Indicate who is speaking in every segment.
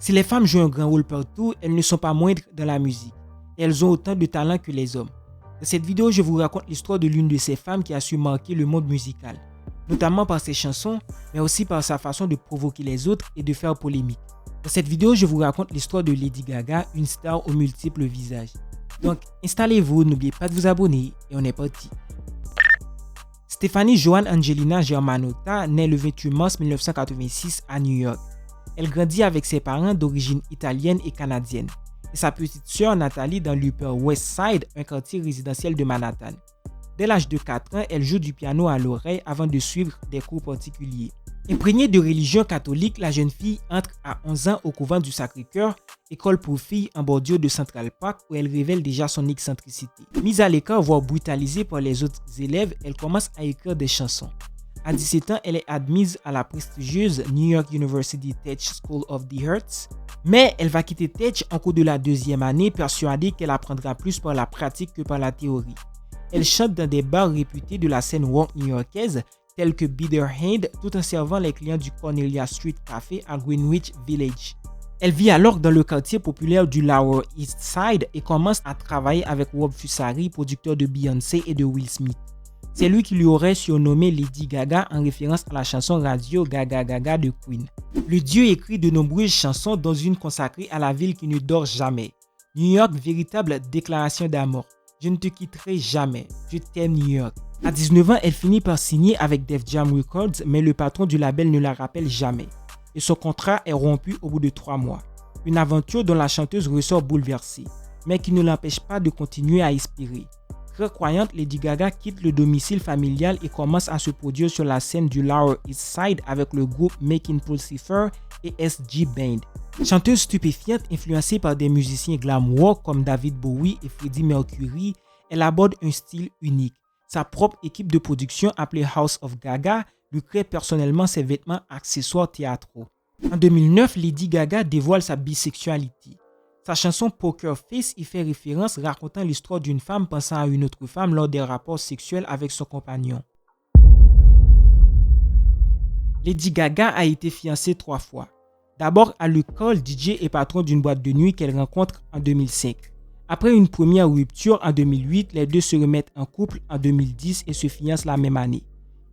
Speaker 1: Si les femmes jouent un grand rôle partout, elles ne sont pas moindres dans la musique. Et elles ont autant de talent que les hommes. Dans cette vidéo, je vous raconte l'histoire de l'une de ces femmes qui a su marquer le monde musical, notamment par ses chansons, mais aussi par sa façon de provoquer les autres et de faire polémique. Dans cette vidéo, je vous raconte l'histoire de Lady Gaga, une star aux multiples visages. Donc, installez-vous, n'oubliez pas de vous abonner et on est parti. Stephanie Joan Angelina Germanotta naît le 28 mars 1986 à New York. Elle grandit avec ses parents d'origine italienne et canadienne, et sa petite sœur Nathalie dans l'Upper West Side, un quartier résidentiel de Manhattan. Dès l'âge de 4 ans, elle joue du piano à l'oreille avant de suivre des cours particuliers. Imprégnée de religion catholique, la jeune fille entre à 11 ans au couvent du Sacré-Cœur, école pour filles en bordure de Central Park où elle révèle déjà son excentricité. Mise à l'écart, voire brutalisée par les autres élèves, elle commence à écrire des chansons. À 17 ans, elle est admise à la prestigieuse New York University Tech School of the Arts, mais elle va quitter Tech en cours de la deuxième année, persuadée qu'elle apprendra plus par la pratique que par la théorie. Elle chante dans des bars réputés de la scène rock new-yorkaise, tels que Bitter Hand, tout en servant les clients du Cornelia Street Café à Greenwich Village. Elle vit alors dans le quartier populaire du Lower East Side et commence à travailler avec Rob Fusari, producteur de Beyoncé et de Will Smith. C'est lui qui lui aurait surnommé Lady Gaga en référence à la chanson radio Gaga Gaga de Queen. Le dieu écrit de nombreuses chansons dont une consacrée à la ville qui ne dort jamais. New York, véritable déclaration d'amour. Je ne te quitterai jamais. Je t'aime New York. À 19 ans, elle finit par signer avec Def Jam Records, mais le patron du label ne la rappelle jamais. Et son contrat est rompu au bout de 3 mois. Une aventure dont la chanteuse ressort bouleversée, mais qui ne l'empêche pas de continuer à inspirer. Très croyante, Lady Gaga quitte le domicile familial et commence à se produire sur la scène du Lower East Side avec le groupe Making Pulsifer et SG Band. Chanteuse stupéfiante influencée par des musiciens glam rock comme David Bowie et Freddie Mercury, elle aborde un style unique. Sa propre équipe de production appelée House of Gaga lui crée personnellement ses vêtements accessoires théâtraux. En 2009, Lady Gaga dévoile sa bisexualité. Sa chanson Poker Face y fait référence, racontant l'histoire d'une femme pensant à une autre femme lors des rapports sexuels avec son compagnon. Lady Gaga a été fiancée 3 fois. D'abord à Luke Cole, DJ et patron d'une boîte de nuit qu'elle rencontre en 2005. Après une première rupture en 2008, les deux se remettent en couple en 2010 et se fiancent la même année.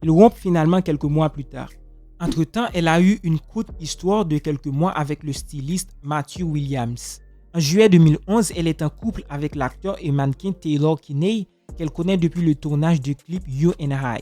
Speaker 1: Ils rompent finalement quelques mois plus tard. Entre-temps, elle a eu une courte histoire de quelques mois avec le styliste Matthew Williams. En juillet 2011, elle est en couple avec l'acteur et mannequin Taylor Kinney, qu'elle connaît depuis le tournage du clip You and I.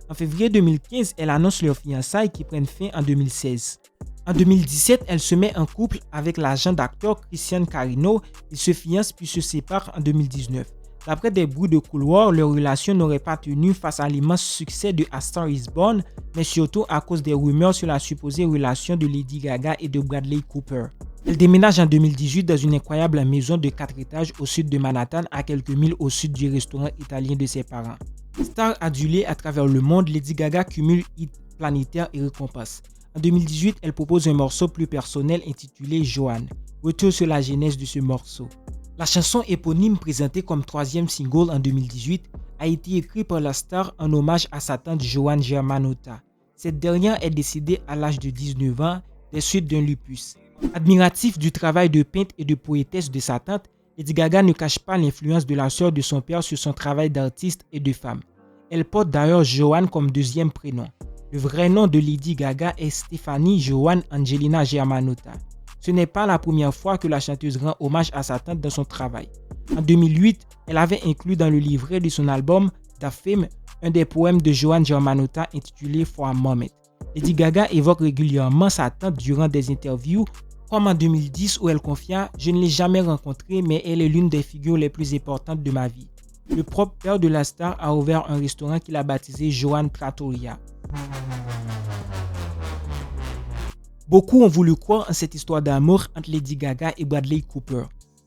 Speaker 1: En février 2015, elle annonce leurs fiançailles qui prennent fin en 2016. En 2017, elle se met en couple avec l'agent d'acteur Christian Carino. Ils se fiancent puis se séparent en 2019. D'après des bruits de couloir, leur relation n'aurait pas tenu face à l'immense succès de A Star Is Born, mais surtout à cause des rumeurs sur la supposée relation de Lady Gaga et de Bradley Cooper. Elle déménage en 2018 dans une incroyable maison de 4 étages au sud de Manhattan, à quelques milles au sud du restaurant italien de ses parents. Star adulée à travers le monde, Lady Gaga cumule hits planétaires et récompenses. En 2018, elle propose un morceau plus personnel intitulé Joan. Retour sur la genèse de ce morceau. La chanson éponyme, présentée comme 3e single en 2018, a été écrite par la star en hommage à sa tante Joan Germanotta. Cette dernière est décédée à l'âge de 19 ans des suites d'un lupus. Admiratif du travail de peintre et de poétesse de sa tante, Lady Gaga ne cache pas l'influence de la sœur de son père sur son travail d'artiste et de femme. Elle porte d'ailleurs Joan comme 2e prénom. Le vrai nom de Lady Gaga est Stephanie Joan Angelina Germanotta. Ce n'est pas la première fois que la chanteuse rend hommage à sa tante dans son travail. En 2008, elle avait inclus dans le livret de son album The Fame un des poèmes de Joan Germanotta intitulé For a Moment. Lady Gaga évoque régulièrement sa tante durant des interviews, comme en 2010 où elle confia « Je ne l'ai jamais rencontrée, mais elle est l'une des figures les plus importantes de ma vie ». Le propre père de la star a ouvert un restaurant qu'il a baptisé Joan Trattoria. Beaucoup ont voulu croire en cette histoire d'amour entre Lady Gaga et Bradley Cooper.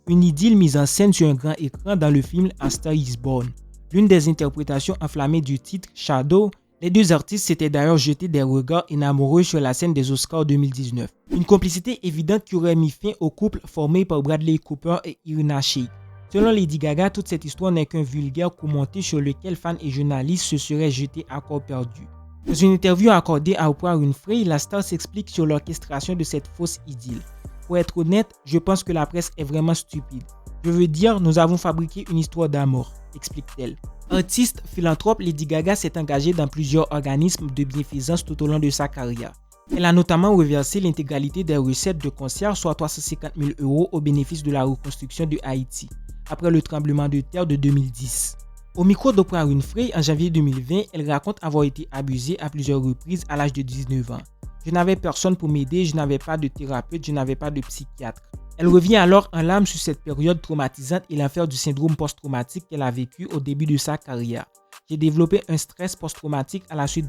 Speaker 1: Une idylle mise en scène sur un grand écran dans le film A Star Is Born. L'une des interprétations enflammées du titre, Shadow, les deux artistes s'étaient d'ailleurs jetés des regards inamoureux sur la scène des Oscars 2019. Une complicité évidente qui aurait mis fin au couple formé par Bradley Cooper et Irina Shayk. Selon Lady Gaga, toute cette histoire n'est qu'un vulgaire coup monté sur lequel fans et journalistes se seraient jetés à corps perdu. Dans une interview accordée à Oprah Winfrey, la star s'explique sur l'orchestration de cette fausse idylle. Pour être honnête, je pense que la presse est vraiment stupide. Je veux dire, nous avons fabriqué une histoire d'amour, explique-t-elle. Artiste philanthrope, Lady Gaga s'est engagée dans plusieurs organismes de bienfaisance tout au long de sa carrière. Elle a notamment reversé l'intégralité des recettes de concerts, soit 350 000 € au bénéfice de la reconstruction de Haïti, après le tremblement de terre de 2010. Au micro d'Oprah Winfrey, en janvier 2020, elle raconte avoir été abusée à plusieurs reprises à l'âge de 19 ans. Je n'avais personne pour m'aider, je n'avais pas de thérapeute, je n'avais pas de psychiatre. Elle revient alors en larmes sur cette période traumatisante et l'enfer du syndrome post-traumatique qu'elle a vécu au début de sa carrière. J'ai développé un stress post-traumatique à la suite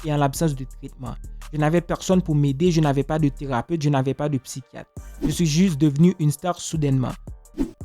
Speaker 1: et en l'absence de traitement. Je n'avais personne pour m'aider, je n'avais pas de thérapeute, je n'avais pas de psychiatre. Je suis juste devenue une star soudainement.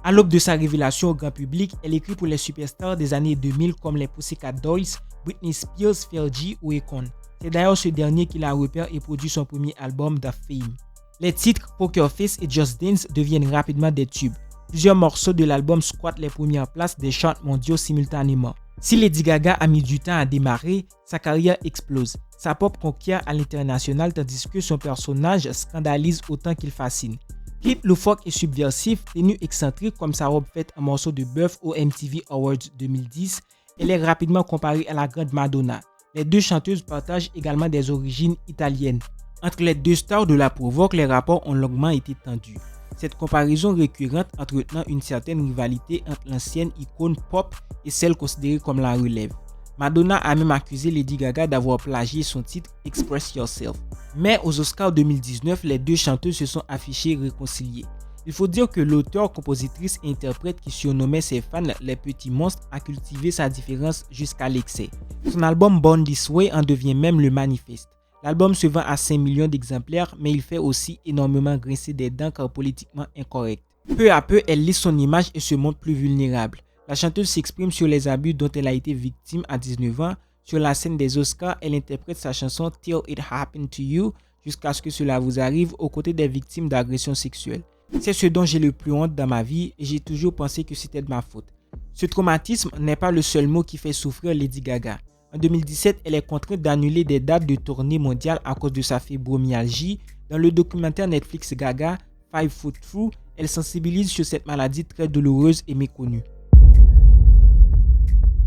Speaker 1: À l'aube de sa révélation au grand public, elle écrit pour les superstars des années 2000 comme les Pussycat Dolls, Britney Spears, Fergie ou Akon. C'est d'ailleurs ce dernier qui la repère et produit son premier album, The Fame. Les titres Poker Face et Just Dance deviennent rapidement des tubes. Plusieurs morceaux de l'album squattent les premières places des charts mondiaux simultanément. Si Lady Gaga a mis du temps à démarrer, sa carrière explose. Sa pop conquiert à l'international tandis que son personnage scandalise autant qu'il fascine. Clip loufoque et subversif, tenue excentrique comme sa robe faite en morceaux de bœuf au MTV Awards 2010, elle est rapidement comparée à la grande Madonna. Les deux chanteuses partagent également des origines italiennes. Entre les deux stars de la provoque, les rapports ont longuement été tendus. Cette comparaison récurrente entretenant une certaine rivalité entre l'ancienne icône pop et celle considérée comme la relève. Madonna a même accusé Lady Gaga d'avoir plagié son titre Express Yourself. Mais aux Oscars 2019, les deux chanteuses se sont affichées réconciliées. Il faut dire que l'auteur, compositrice et interprète qui surnommait ses fans les petits monstres a cultivé sa différence jusqu'à l'excès. Son album Born This Way en devient même le manifeste. L'album se vend à 5 millions d'exemplaires, mais il fait aussi énormément grincer des dents car politiquement incorrect. Peu à peu, elle lisse son image et se montre plus vulnérable. La chanteuse s'exprime sur les abus dont elle a été victime à 19 ans. Sur la scène des Oscars, elle interprète sa chanson Till It Happened to You jusqu'à ce que cela vous arrive aux côtés des victimes d'agressions sexuelles. C'est ce dont j'ai le plus honte dans ma vie et j'ai toujours pensé que c'était de ma faute. Ce traumatisme n'est pas le seul mot qui fait souffrir Lady Gaga. En 2017, elle est contrainte d'annuler des dates de tournée mondiale à cause de sa fibromyalgie. Dans le documentaire Netflix Gaga, 5 Foot Through, elle sensibilise sur cette maladie très douloureuse et méconnue.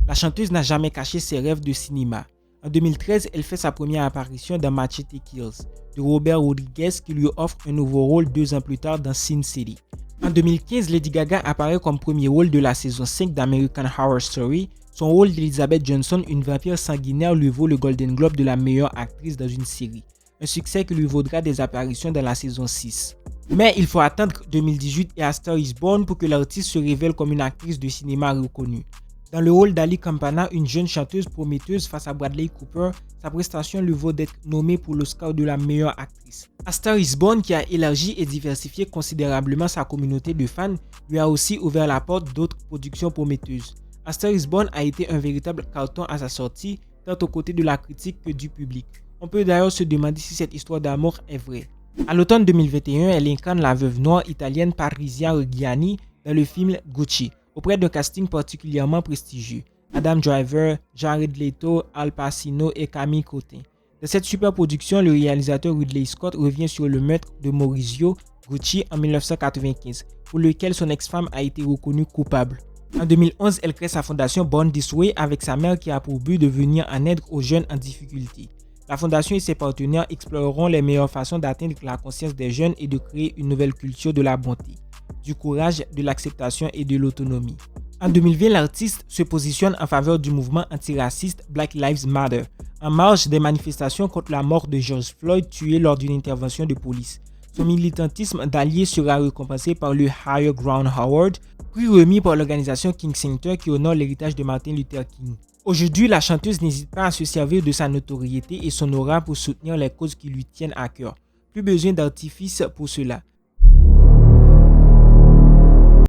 Speaker 1: La chanteuse n'a jamais caché ses rêves de cinéma. En 2013, elle fait sa première apparition dans Machete Kills de Robert Rodriguez qui lui offre un nouveau rôle 2 ans plus tard dans Sin City. En 2015, Lady Gaga apparaît comme premier rôle de la saison 5 d'American Horror Story. Son rôle d'Elizabeth Johnson, une vampire sanguinaire, lui vaut le Golden Globe de la meilleure actrice dans une série. Un succès qui lui vaudra des apparitions dans la saison 6. Mais il faut attendre 2018 et A Star Is Born pour que l'artiste se révèle comme une actrice de cinéma reconnue. Dans le rôle d'Ali Campana, une jeune chanteuse prometteuse face à Bradley Cooper, sa prestation lui vaut d'être nommée pour l'Oscar de la meilleure actrice. A Star Is Born, qui a élargi et diversifié considérablement sa communauté de fans, lui a aussi ouvert la porte d'autres productions prometteuses. A Star Is Born a été un véritable carton à sa sortie, tant aux côtés de la critique que du public. On peut d'ailleurs se demander si cette histoire d'amour est vraie. À l'automne 2021, elle incarne la veuve noire italienne Patrizia Reggiani dans le film Gucci, auprès d'un casting particulièrement prestigieux. Adam Driver, Jared Leto, Al Pacino et Camille Cotin. Dans cette super production, le réalisateur Ridley Scott revient sur le meurtre de Maurizio Gucci en 1995, pour lequel son ex-femme a été reconnue coupable. En 2011, elle crée sa fondation Born This Way avec sa mère qui a pour but de venir en aide aux jeunes en difficulté. La fondation et ses partenaires exploreront les meilleures façons d'atteindre la conscience des jeunes et de créer une nouvelle culture de la bonté, du courage, de l'acceptation et de l'autonomie. En 2020, l'artiste se positionne en faveur du mouvement antiraciste Black Lives Matter, en marge des manifestations contre la mort de George Floyd tué lors d'une intervention de police. Son militantisme d'allié sera récompensé par le Higher Ground Award, prix remis par l'organisation King Center qui honore l'héritage de Martin Luther King. Aujourd'hui, la chanteuse n'hésite pas à se servir de sa notoriété et son aura pour soutenir les causes qui lui tiennent à cœur. Plus besoin d'artifice pour cela.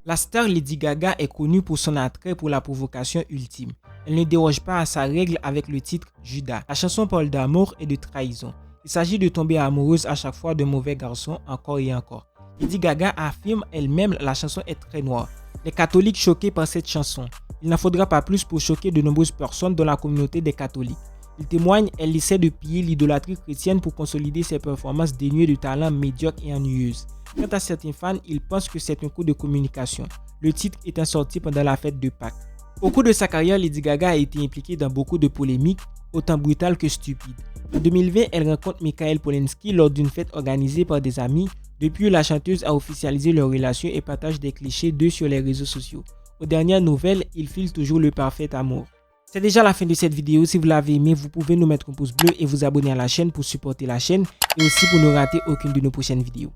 Speaker 1: La star Lady Gaga est connue pour son attrait pour la provocation ultime. Elle ne déroge pas à sa règle avec le titre Judas. La chanson parle d'amour et de trahison. Il s'agit de tomber amoureuse à chaque fois d'un mauvais garçon encore et encore. Lady Gaga affirme elle-même la chanson est très noire. Les catholiques choqués par cette chanson. Il n'en faudra pas plus pour choquer de nombreuses personnes dans la communauté des catholiques. Il témoigne, elle essaie de piller l'idolâtrie chrétienne pour consolider ses performances dénuées de talent médiocre et ennuyeuses. Quant à certains fans, ils pensent que c'est un coup de communication, le titre étant sorti pendant la fête de Pâques. Au cours de sa carrière, Lady Gaga a été impliquée dans beaucoup de polémiques, autant brutales que stupides. En 2020, elle rencontre Michael Polensky lors d'une fête organisée par des amis. Depuis, la chanteuse a officialisé leur relation et partage des clichés d'eux sur les réseaux sociaux. Aux dernières nouvelles, ils filent toujours le parfait amour. C'est déjà la fin de cette vidéo. Si vous l'avez aimé, vous pouvez nous mettre un pouce bleu et vous abonner à la chaîne pour supporter la chaîne et aussi pour ne rater aucune de nos prochaines vidéos.